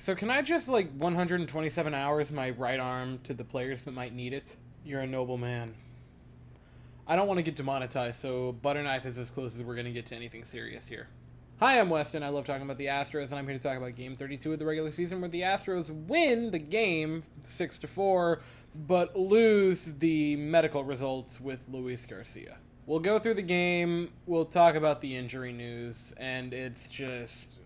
So can I just 127 hours my right arm to the players that might need it? You're a noble man. I don't want to get demonetized, so butter knife is as close as we're going to get to anything serious here. Hi, I'm Weston. I love talking about the Astros, and I'm here to talk about Game 32 of the regular season, where the Astros win the game 6-4, but lose the medical results with Luis Garcia. We'll go through the game. We'll talk about the injury news, and it's just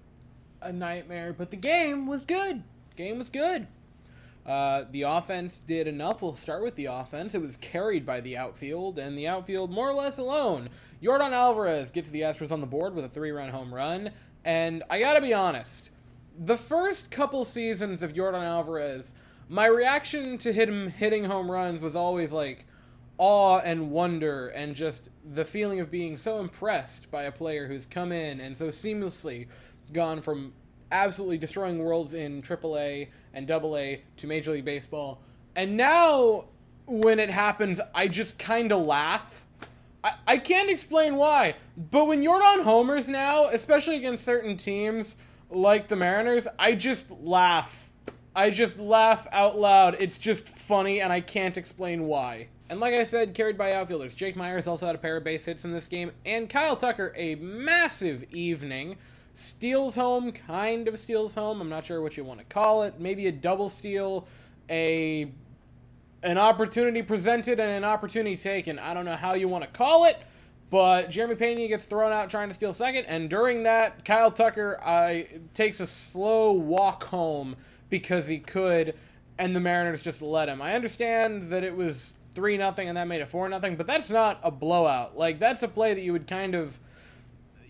a nightmare. But the game was good. The offense did enough. We'll start with the offense. It was carried by the outfield, and the outfield more or less alone. Yordan Alvarez gets the Astros on the board with a 3-run home run, and I gotta be honest, the first couple seasons of Yordan Alvarez, my reaction to him hitting home runs was always awe and wonder, and just the feeling of being so impressed by a player who's come in and so seamlessly gone from absolutely destroying worlds in AAA and AA to Major League Baseball. And now, when it happens, I just kind of laugh. I can't explain why, but when Yordan homers now, especially against certain teams like the Mariners, I just laugh. I just laugh out loud. It's just funny, and I can't explain why. And like I said, carried by outfielders. Jake Myers also had a pair of base hits in this game, and Kyle Tucker, a massive evening. Steals home, kind of steals home. I'm not sure what you want to call it. Maybe a double steal, an opportunity presented and an opportunity taken. I don't know how you want to call it, but Jeremy Pena gets thrown out trying to steal second, and during that, Kyle Tucker takes a slow walk home because he could, and the Mariners just let him. I understand that it was 3-0 and that made it 4-0, but that's not a blowout. That's a play that you would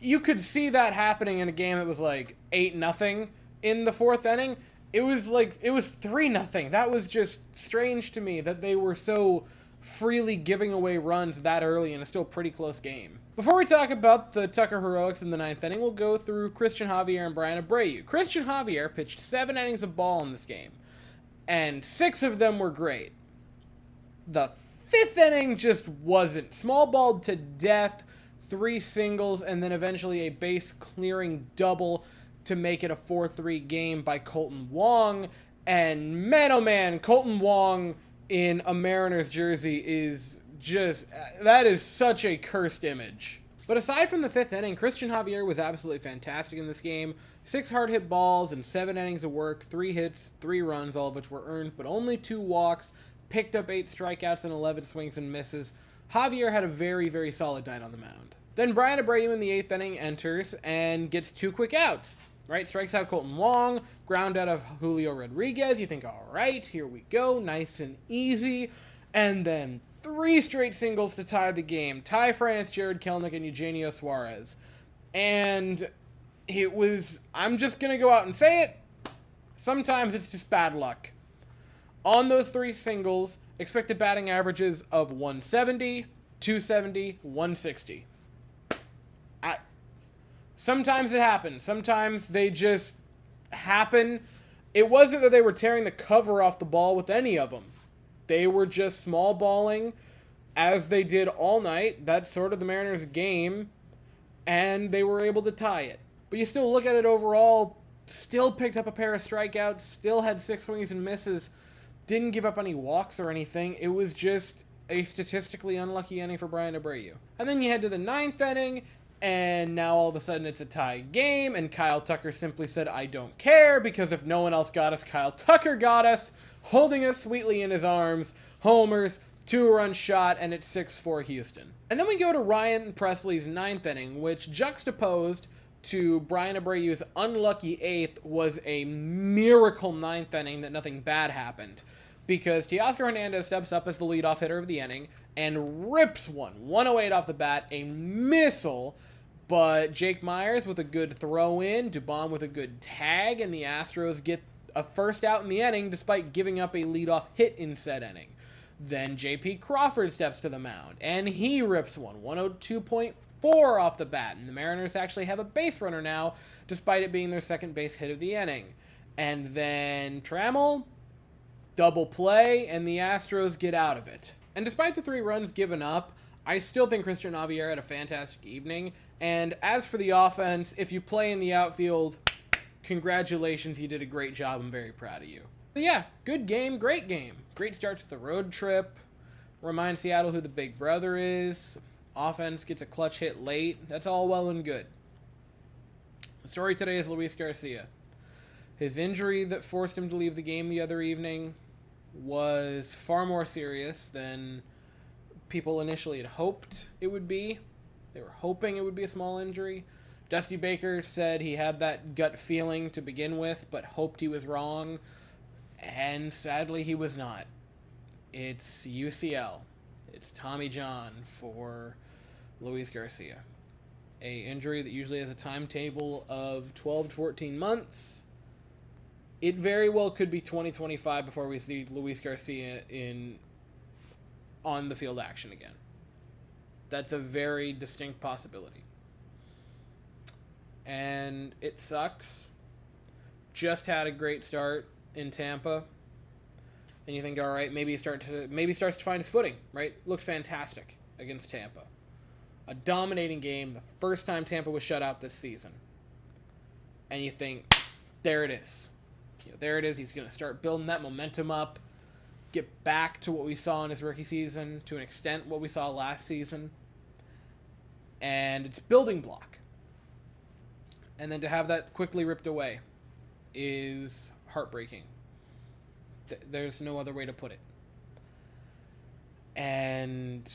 you could see that happening in a game that was 8-0 in the fourth inning. It was 3-0. That was just strange to me that they were so freely giving away runs that early in a still pretty close game. Before we talk about the Tucker heroics in the ninth inning, we'll go through Christian Javier and Brian Abreu. Christian Javier pitched 7 innings of ball in this game, and 6 of them were great. The 5th inning just wasn't. Small balled to death, 3 singles, and then eventually a base-clearing double to make it a 4-3 game by Colton Wong. And man, oh man, Colton Wong in a Mariners jersey is just... that is such a cursed image. But aside from the 5th inning, Christian Javier was absolutely fantastic in this game. 6 hard-hit balls and 7 innings of work, 3 hits, 3 runs, all of which were earned, but only 2 walks, picked up 8 strikeouts and 11 swings and misses. Javier had a very, very solid night on the mound. Then Brian Abreu in the 8th inning enters and gets 2 quick outs. Right, strikes out Colton Wong, ground out of Julio Rodriguez. You think, all right, here we go, nice and easy. And then 3 straight singles to tie the game. Ty France, Jared Kelenic, and Eugenio Suarez. And it was, I'm just going to go out and say it, sometimes it's just bad luck. On those 3 singles, expected batting averages of 170, 270, 160. Sometimes it happens. Sometimes they just happen. It wasn't that they were tearing the cover off the ball with any of them. They were just small balling as they did all night. That's sort of the Mariners' game, and they were able to tie it. But you still look at it overall, still picked up a pair of strikeouts, still had 6 swings and misses, didn't give up any walks or anything. It was just a statistically unlucky inning for Brian Abreu. And then you head to the 9th inning, and now all of a sudden it's a tie game, and Kyle Tucker simply said, I don't care, because if no one else got us, Kyle Tucker got us, holding us sweetly in his arms, homers, 2-run shot, and it's 6-4 Houston. And then we go to Ryan Presley's 9th inning, which juxtaposed to Brian Abreu's unlucky 8th was a miracle 9th inning that nothing bad happened. Because Teoscar Hernandez steps up as the leadoff hitter of the inning and rips 108 off the bat, a missile, but Jake Myers with a good throw in, Dubon with a good tag, and the Astros get a first out in the inning despite giving up a leadoff hit in said inning. Then J.P. Crawford steps to the mound, and he rips 102.4 off the bat, and the Mariners actually have a base runner now, despite it being their second base hit of the inning. And then Trammell, double play, and the Astros get out of it. And despite the 3 runs given up, I still think Christian Javier had a fantastic evening. And as for the offense, if you play in the outfield, congratulations, you did a great job. I'm very proud of you. But yeah, good game, great game. Great start to the road trip. Remind Seattle who the big brother is. Offense gets a clutch hit late. That's all well and good. The story today is Luis Garcia. His injury that forced him to leave the game the other evening was far more serious than people initially had hoped it would be. They were hoping it would be a small injury. Dusty Baker said he had that gut feeling to begin with, but hoped he was wrong. And sadly, he was not. It's UCL. It's Tommy John for Luis Garcia. A injury that usually has a timetable of 12 to 14 months. It very well could be 2025 before we see Luis Garcia on the field action again. That's a very distinct possibility. And it sucks. Just had a great start in Tampa. And you think, all right, maybe he starts to find his footing, right? Looked fantastic against Tampa. A dominating game, the first time Tampa was shut out this season. And you think, there it is. There it is. He's going to start building that momentum up, get back to what we saw in his rookie season, to an extent what we saw last season. And it's building block. And then to have that quickly ripped away is heartbreaking. There's no other way to put it. And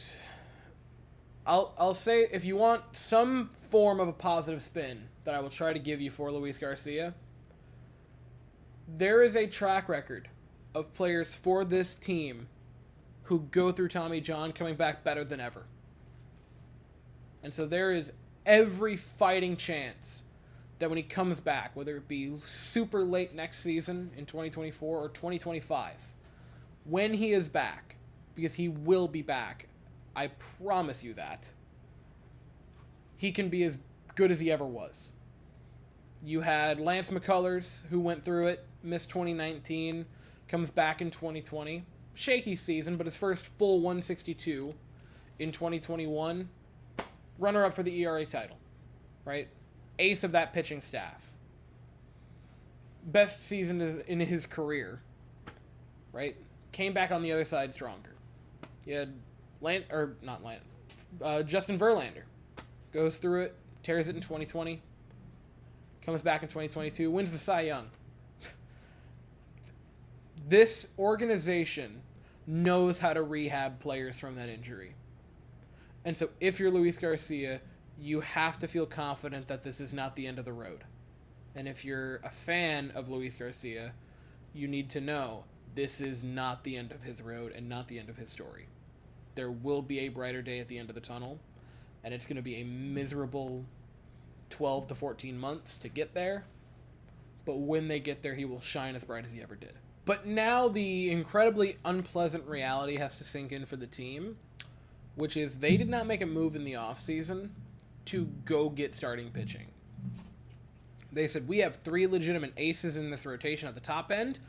I'll say, if you want some form of a positive spin that I will try to give you for Luis Garcia, there is a track record of players for this team who go through Tommy John coming back better than ever. And so there is every fighting chance that when he comes back, whether it be super late next season in 2024 or 2025, when he is back, because he will be back, I promise you that, he can be as good as he ever was. You had Lance McCullers, who went through it, missed 2019, comes back in 2020. Shaky season, but his first full 162 in 2021. Runner-up for the ERA title, right? Ace of that pitching staff. Best season in his career, right? Came back on the other side stronger. You had Justin Verlander. Goes through it, tears it in 2020. Comes back in 2022, wins the Cy Young. This organization knows how to rehab players from that injury. And so if you're Luis Garcia, you have to feel confident that this is not the end of the road. And if you're a fan of Luis Garcia, you need to know this is not the end of his road and not the end of his story. There will be a brighter day at the end of the tunnel, and it's going to be a miserable 12 to 14 months to get there. But when they get there, he will shine as bright as he ever did. But now the incredibly unpleasant reality has to sink in for the team, which is they did not make a move in the offseason to go get starting pitching. They said, we have 3 legitimate aces in this rotation at the top end,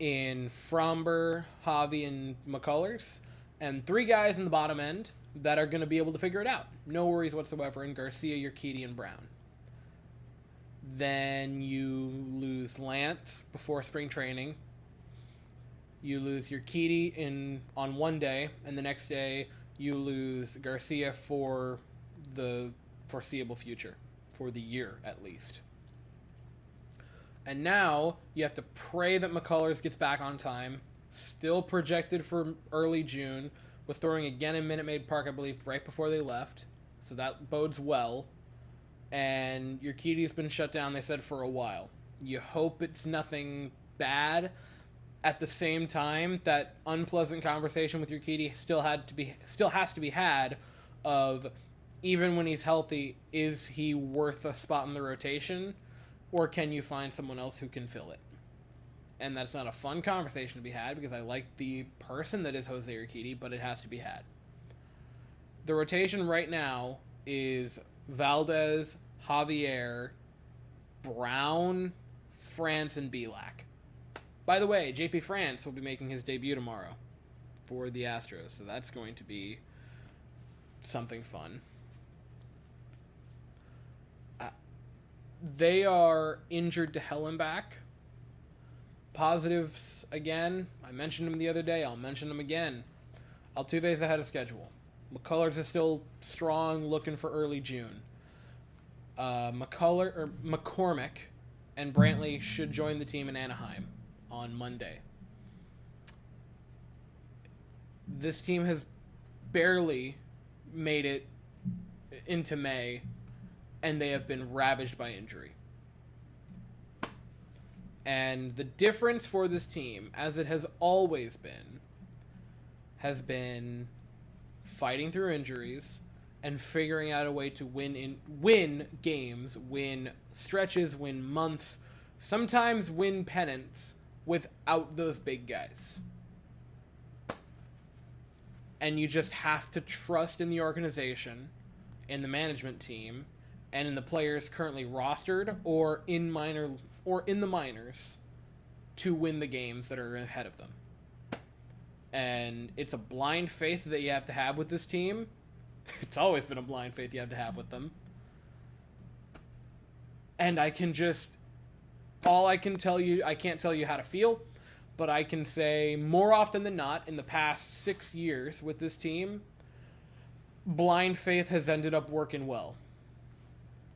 in Fromber, Javi, and McCullers, and 3 guys in the bottom end that are going to be able to figure it out. No worries whatsoever in Garcia, Urquidy, and Brown. Then you lose Lance before spring training. You lose Urquidy on one day, and the next day you lose Garcia for the foreseeable future, for the year at least. And now you have to pray that McCullers gets back on time, still projected for early June, with throwing again in Minute Maid Park, I believe, right before they left. So that bodes well. And Urquidy's been shut down, they said, for a while. You hope it's nothing bad. At the same time, that unpleasant conversation with Urquidy still has to be had of, even when he's healthy, is he worth a spot in the rotation, or can you find someone else who can fill it? And that's not a fun conversation to be had, because I like the person that is Jose Urquidy, but it has to be had. The rotation right now is Valdez, Javier, Brown, France, and Bielak. By the way, JP France will be making his debut tomorrow for the Astros, so that's going to be something fun. They are injured to hell and back. Positives, again, I mentioned them the other day. I'll mention them again. Altuve's ahead of schedule. McCullers is still strong, looking for early June. McCormick and Brantley should join the team in Anaheim on Monday. This team has barely made it into May, and they have been ravaged by injury. And the difference for this team, as it has always been, has been fighting through injuries and figuring out a way to win games, win stretches, win months, sometimes win pennants without those big guys. And you just have to trust in the organization, in the management team, and in the players currently rostered or in the minors to win the games that are ahead of them. And it's a blind faith that you have to have with this team. It's always been a blind faith you have to have with them. And I can't tell you how to feel, but I can say more often than not in the past 6 years with this team, blind faith has ended up working well.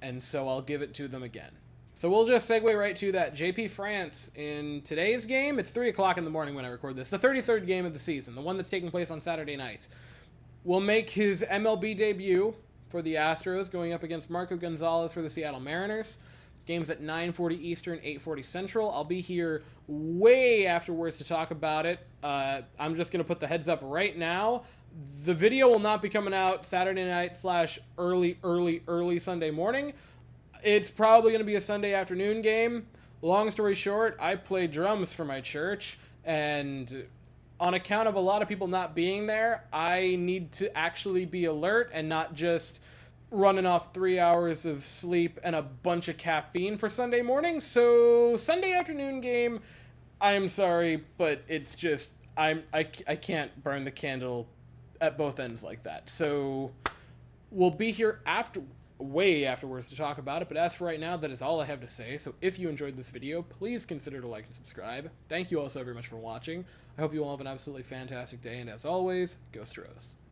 And so I'll give it to them again. So we'll just segue right to that. JP France in today's game, it's 3 o'clock in the morning when I record this, the 33rd game of the season, the one that's taking place on Saturday night, will make his MLB debut for the Astros, going up against Marco Gonzalez for the Seattle Mariners. Game's at 9:40 Eastern, 8:40 Central. I'll be here way afterwards to talk about it. I'm just going to put the heads up right now. The video will not be coming out Saturday night / early Sunday morning. It's probably going to be a Sunday afternoon game. Long story short, I play drums for my church, and on account of a lot of people not being there, I need to actually be alert and not just running off 3 hours of sleep and a bunch of caffeine for Sunday morning. So Sunday afternoon game, I'm sorry, but it's just I can't burn the candle at both ends like that. So we'll be here way afterwards to talk about it, but as for right now, that is all I have to say. So if you enjoyed this video, please consider to like and subscribe. Thank you all so very much for watching. I hope you all have an absolutely fantastic day, and as always, go Astros.